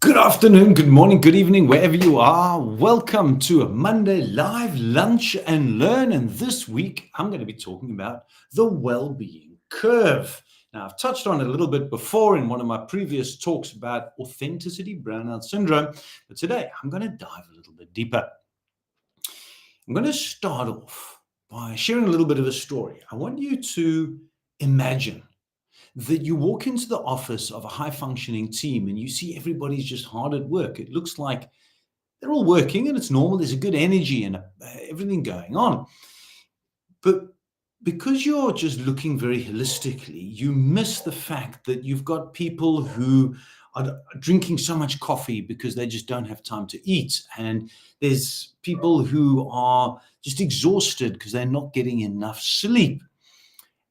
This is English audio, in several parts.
Good afternoon, good morning, good evening, wherever you are. Welcome to a Monday Live Lunch and Learn. And this week, I'm going to be talking about the Wellbeing Curve. Now, I've touched on it a little bit before in one of my previous talks about authenticity, Burnout syndrome. But today, I'm going to dive a little bit deeper. I'm going to start off by sharing a little bit of a story. I want you to imagine that you walk into the office of a high-functioning team and you see everybody's just hard at work. It looks like they're all working and it's normal. There's a good energy and everything going on. But because you're just looking very holistically, you miss the fact that you've got people who are drinking so much coffee because they just don't have time to eat. And there's people who are just exhausted because they're not getting enough sleep.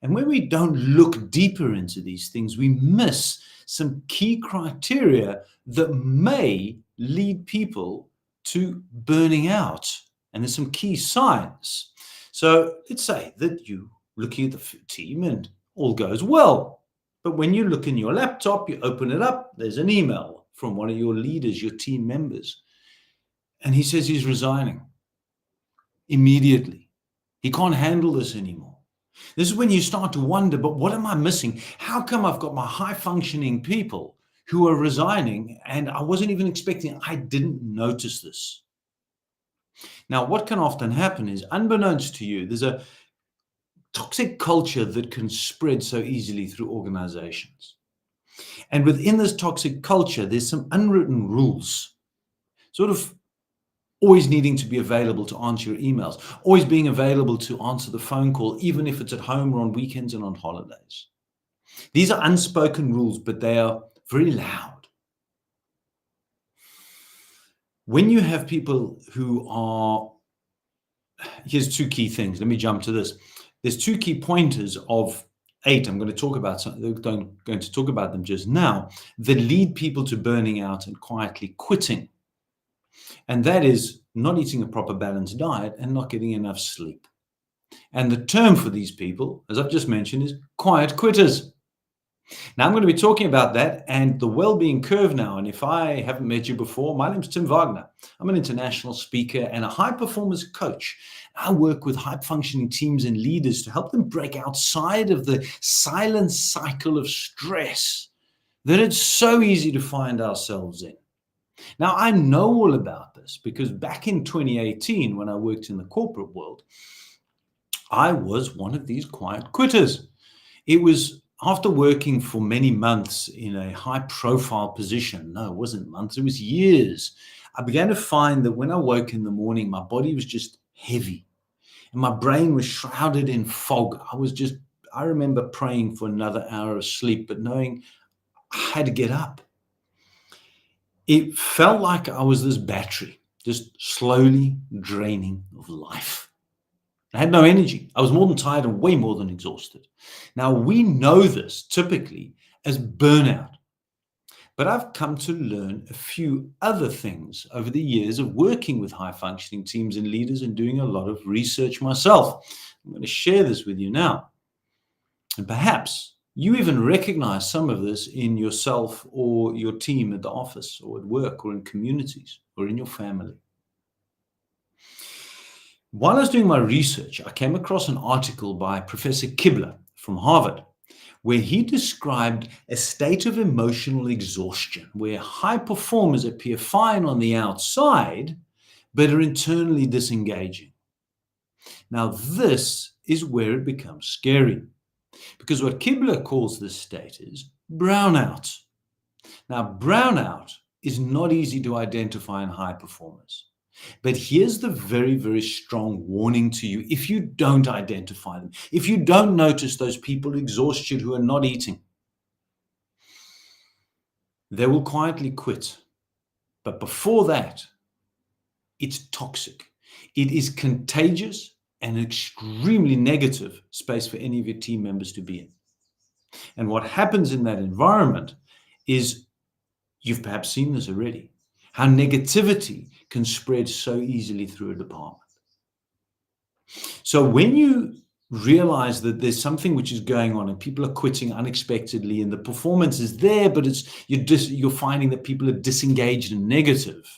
And when we don't look deeper into these things, we miss some key criteria that may lead people to burning out. And there's some key signs. So let's say that you're looking at the team and all goes well. But when you look in your laptop, you open it up, there's an email from one of your leaders, your team members. And he says he's resigning immediately. He can't handle this anymore. This is when you start to wonder, but what am I missing? How come I've got my high-functioning people who are resigning and I wasn't even expecting, I didn't notice this. Now, what can often happen is, unbeknownst to you, there's a toxic culture that can spread so easily through organizations. And within this toxic culture, there's some unwritten rules, sort of always needing to be available to answer your emails, always being available to answer the phone call, even if it's at home or on weekends and on holidays. These are unspoken rules, but they are very loud. When you have people who are, here's two key things. Let me jump to this. There's two key pointers of 8. I'm going to talk about some, going to talk about them just now, that lead people to burning out and quietly quitting. And that is not eating a proper balanced diet and not getting enough sleep. And the term for these people, as I've just mentioned, is quiet quitters. Now, I'm going to be talking about that and the Wellbeing Curve now. And if I haven't met you before, my name's Tim Wagner. I'm an international speaker and a high performance coach. I work with high functioning teams and leaders to help them break outside of the silent cycle of stress that it's so easy to find ourselves in. Now, I know all about this because back in 2018, when I worked in the corporate world, I was one of these quiet quitters. It was after working for many months in a high-profile position. No, it wasn't months, it was years. I began to find that when I woke in the morning, my body was just heavy and my brain was shrouded in fog. I remember praying for another hour of sleep, but knowing I had to get up. It felt like I was this battery, just slowly draining of life. I had no energy. I was more than tired and way more than exhausted. Now, we know this typically as burnout, but I've come to learn a few other things over the years of working with high-functioning teams and leaders and doing a lot of research myself. I'm going to share this with you now. And perhaps you even recognize some of this in yourself or your team at the office or at work or in communities or in your family. While I was doing my research, I came across an article by Professor Kibler from Harvard, where he described a state of emotional exhaustion where high performers appear fine on the outside, but are internally disengaging. Now, this is where it becomes scary. Because what Kibler calls this state is brownout. Now, brownout is not easy to identify in high performers. But here's the very, very strong warning to you. If you don't identify them, if you don't notice those people exhausted who are not eating, they will quietly quit. But before that, it's toxic. It is contagious and extremely negative space for any of your team members to be in. And what happens in that environment is, you've perhaps seen this already, how negativity can spread so easily through a department. So when you realize that there's something which is going on and people are quitting unexpectedly and the performance is there, but you're finding that people are disengaged and negative,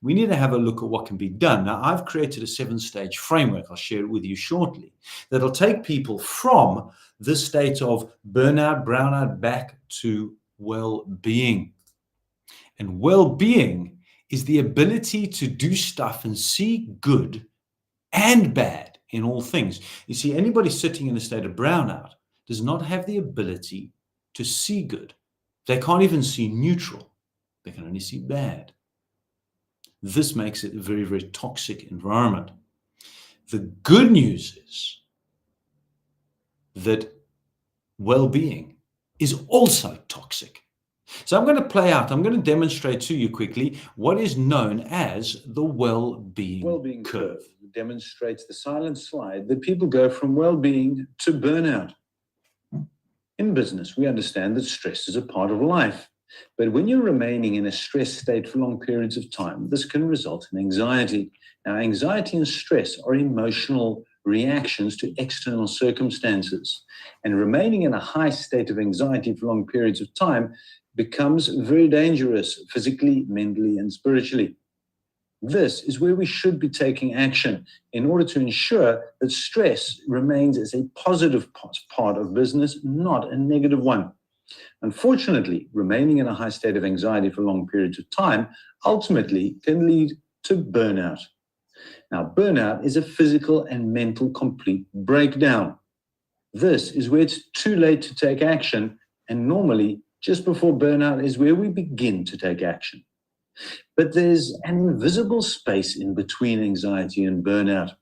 we need to have a look at what can be done. Now, I've created a 7-stage framework. I'll share it with you shortly. That'll take people from this state of burnout, brownout, back to well-being. And well-being is the ability to do stuff and see good and bad in all things. You see, anybody sitting in a state of brownout does not have the ability to see good. They can't even see neutral. They can only see bad. This makes it a very, very toxic environment. The good news is that well-being is also toxic. So I'm going to I'm going to demonstrate to you quickly what is known as the Wellbeing Curve. It demonstrates the silent slide that people go from well-being to burnout. In business, we understand that stress is a part of life. But when you're remaining in a stress state for long periods of time, this can result in anxiety. Now, anxiety and stress are emotional reactions to external circumstances. And remaining in a high state of anxiety for long periods of time becomes very dangerous physically, mentally, and spiritually. This is where we should be taking action in order to ensure that stress remains as a positive part of business, not a negative one. Unfortunately, remaining in a high state of anxiety for long periods of time ultimately can lead to burnout. Now, burnout is a physical and mental complete breakdown. This is where it's too late to take action, and normally just before burnout is where we begin to take action. But there's an invisible space in between anxiety and burnout,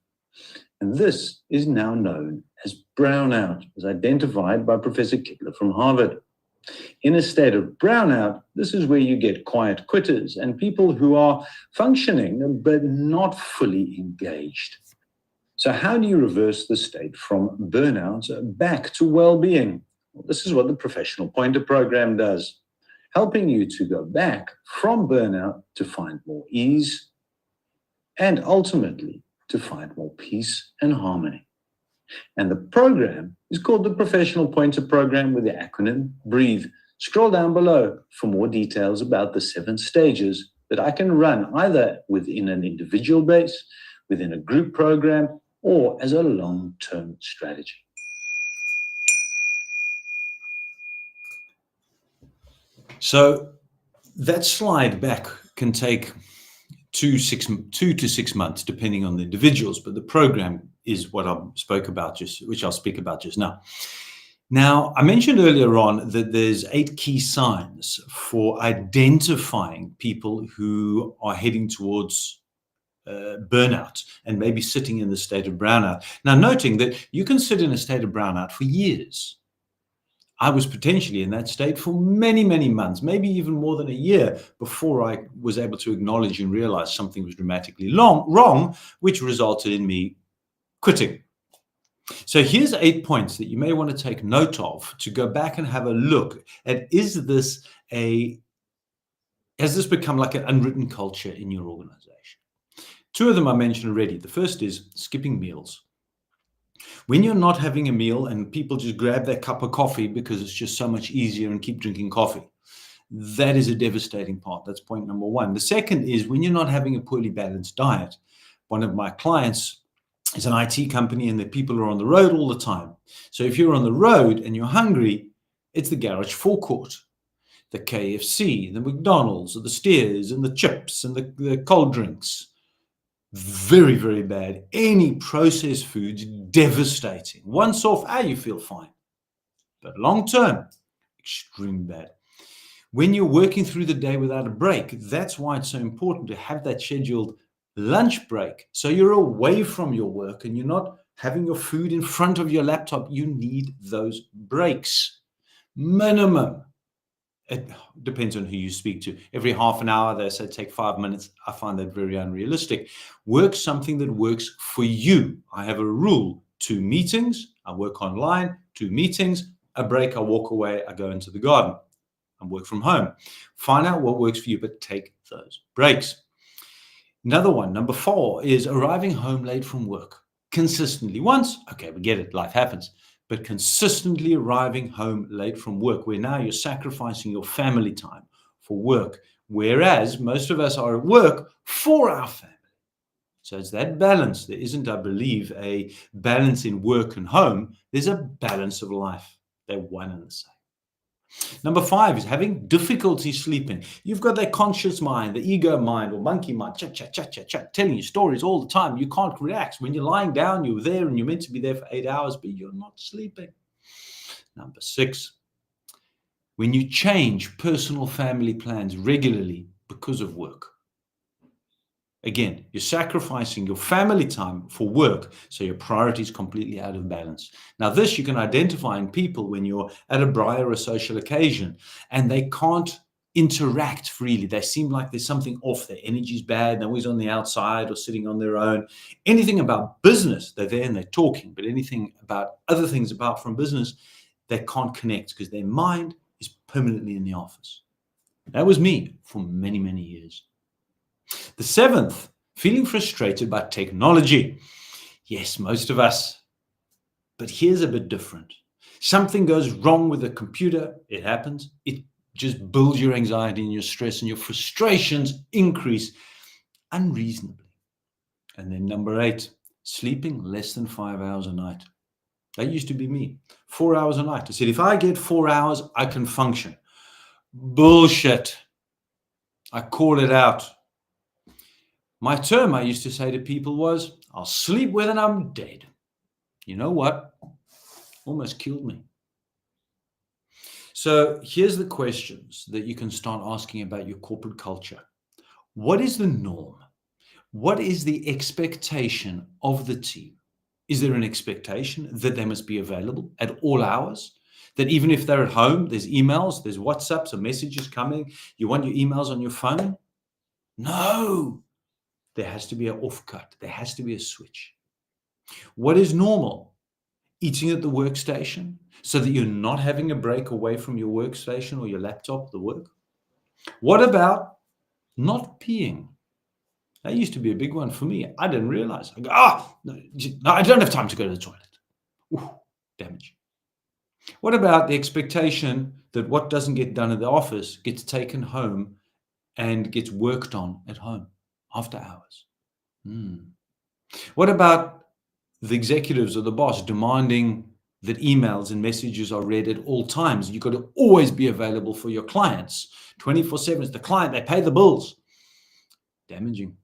and this is now known as brownout, as identified by Professor Kibler from Harvard. In a state of brownout, this is where you get quiet quitters and people who are functioning but not fully engaged. So how do you reverse the state from burnout back to well-being? Well, this is what the Professional Pointer Program does, helping you to go back from burnout to find more ease and ultimately to find more peace and harmony. And the program is called the Professional Pointer Program with the acronym BREATHE. Scroll down below for more details about the 7 stages that I can run either within an individual base, within a group program, or as a long-term strategy. So that slide back can take 2 to 6 months, depending on the individuals, but the program is what which I'll speak about just now. Now, I mentioned earlier on that there's 8 key signs for identifying people who are heading towards burnout and maybe sitting in the state of brownout. Now, noting that you can sit in a state of brownout for years. I was potentially in that state for many, many months, maybe even more than a year before I was able to acknowledge and realize something was dramatically wrong, which resulted in me quitting. So here's 8 points that you may want to take note of to go back and have a look at, has this become like an unwritten culture in your organization? 2 of them I mentioned already. The first is skipping meals. When you're not having a meal and people just grab their cup of coffee because it's just so much easier and keep drinking coffee, that is a devastating part. That's point number 1. The second is when you're not having a poorly balanced diet. One of my clients is an IT company and the people are on the road all the time. So if you're on the road and you're hungry, it's the garage forecourt, the KFC, the McDonald's, the Steers and the chips and the cold drinks. Very, very bad. Any processed foods, devastating. Once off, you feel fine. But long term, extremely bad. When you're working through the day without a break, that's why it's so important to have that scheduled lunch break. So you're away from your work and you're not having your food in front of your laptop. You need those breaks. Minimum. It depends on who you speak to. Every half an hour, they say take 5 minutes. I find that very unrealistic. Work something that works for you. I have a rule: 2 meetings, I work online, 2 meetings, a break, I walk away, I go into the garden, I work from home. Find out what works for you, but take those breaks. Another one, number 4, is arriving home late from work. consistently. Once, okay, we get it, life happens. But consistently arriving home late from work, where now you're sacrificing your family time for work, whereas most of us are at work for our family. So it's that balance. There isn't, I believe, a balance in work and home. There's a balance of life. They're one and the same. Number 5 is having difficulty sleeping. You've got that conscious mind, the ego mind or monkey mind, chat, telling you stories all the time. You can't relax. When you're lying down, you're there and you're meant to be there for 8 hours, but you're not sleeping. Number 6, when you change personal family plans regularly because of work. Again, you're sacrificing your family time for work, so your priority is completely out of balance. Now, this you can identify in people when you're at a braai or a social occasion and they can't interact freely. They seem like there's something off. Their energy's bad. They're always on the outside or sitting on their own. Anything about business, they're there and they're talking, but anything about other things apart from business, they can't connect because their mind is permanently in the office. That was me for many, many years. The 7th, feeling frustrated by technology. Yes, most of us. But here's a bit different. Something goes wrong with the computer. It happens. It just builds your anxiety and your stress, and your frustrations increase unreasonably. And then number 8, sleeping less than 5 hours a night. That used to be me. 4 hours a night. I said, if I get 4 hours, I can function. Bullshit. I call it out. My term I used to say to people was, I'll sleep when I'm dead. You know what? Almost killed me. So here's the questions that you can start asking about your corporate culture. What is the norm? What is the expectation of the team? Is there an expectation that they must be available at all hours? That even if they're at home, there's emails, there's WhatsApps or messages coming, you want your emails on your phone? No. There has to be an off cut. There has to be a switch. What is normal? Eating at the workstation so that you're not having a break away from your workstation or your laptop, the work. What about not peeing? That used to be a big one for me. I didn't realize. I go, no, I don't have time to go to the toilet. Ooh, damage. What about the expectation that what doesn't get done at the office gets taken home and gets worked on at home after hours? What about the executives or the boss demanding that emails and messages are read at all times? You've got to always be available for your clients. 24/7 is the client. They pay the bills. Damaging.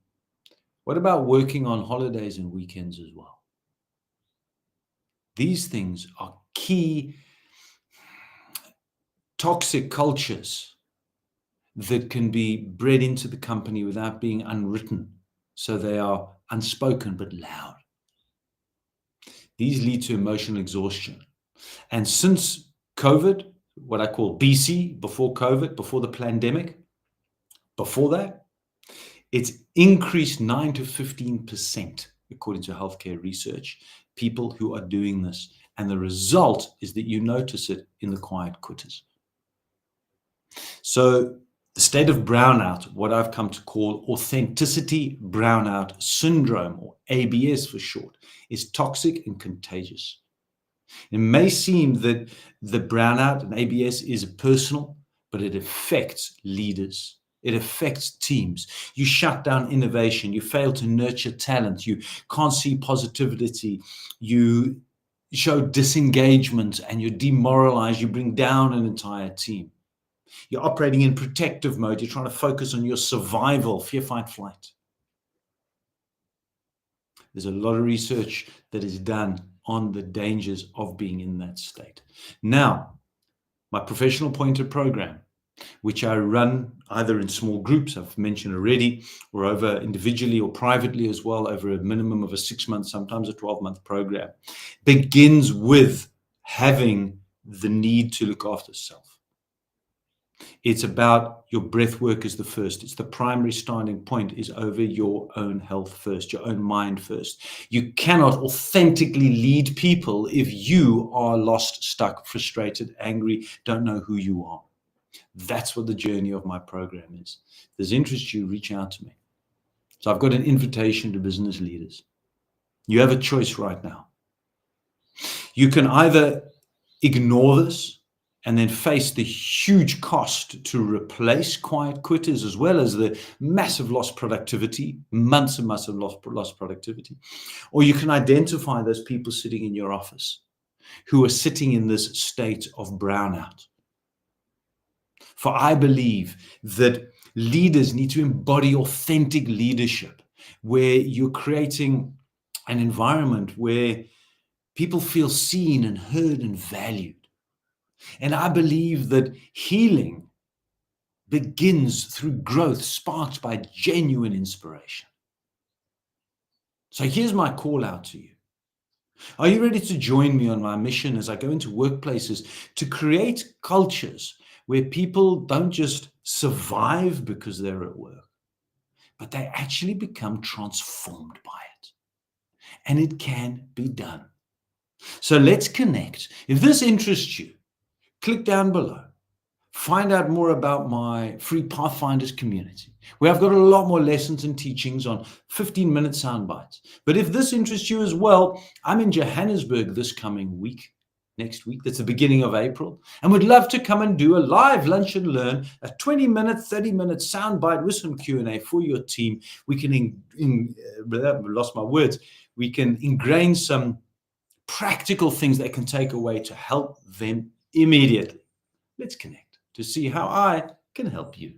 What about working on holidays and weekends as well? These things are key toxic cultures that can be bred into the company without being unwritten. So they are unspoken but loud. These lead to emotional exhaustion. And since COVID, what I call BC, before COVID, before the pandemic, before that, it's increased 9 to 15%, according to healthcare research, people who are doing this. And the result is that you notice it in the quiet quitters. So the state of brownout, what I've come to call authenticity brownout syndrome, or ABS for short, is toxic and contagious. It may seem that the brownout and ABS is personal, but it affects leaders. It affects teams. You shut down innovation. You fail to nurture talent. You can't see positivity. You show disengagement and you demoralize. You bring down an entire team. You're operating in protective mode. You're trying to focus on your survival, fear, fight, flight. There's a lot of research that is done on the dangers of being in that state. Now, my professional pointed program, which I run either in small groups, I've mentioned already, or over individually or privately as well, over a minimum of a 6-month, sometimes a 12-month program, begins with having the need to look after self. It's about your breath work is the first. It's the primary starting point is over your own health first, your own mind first. You cannot authentically lead people if you are lost, stuck, frustrated, angry, don't know who you are. That's what the journey of my program is. If there's interest, you reach out to me. So I've got an invitation to business leaders. You have a choice right now. You can either ignore this and then face the huge cost to replace quiet quitters, as well as the massive lost productivity, months and months of lost productivity. Or you can identify those people sitting in your office who are sitting in this state of brownout. For I believe that leaders need to embody authentic leadership, where you're creating an environment where people feel seen and heard and valued. And I believe that healing begins through growth sparked by genuine inspiration. So here's my call out to you. Are you ready to join me on my mission as I go into workplaces to create cultures where people don't just survive because they're at work, but they actually become transformed by it? And it can be done. So let's connect. If this interests you, click down below. Find out more about my free Pathfinders community, where I've got a lot more lessons and teachings on 15-minute sound bites. But if this interests you as well, I'm in Johannesburg this coming week, next week. That's the beginning of April. And would love to come and do a live lunch and learn, a 20-minute, 30-minute sound bite with some Q&A for your team. We can, lost my words, we can ingrain some practical things they can take away to help them immediately. Let's connect to see how I can help you.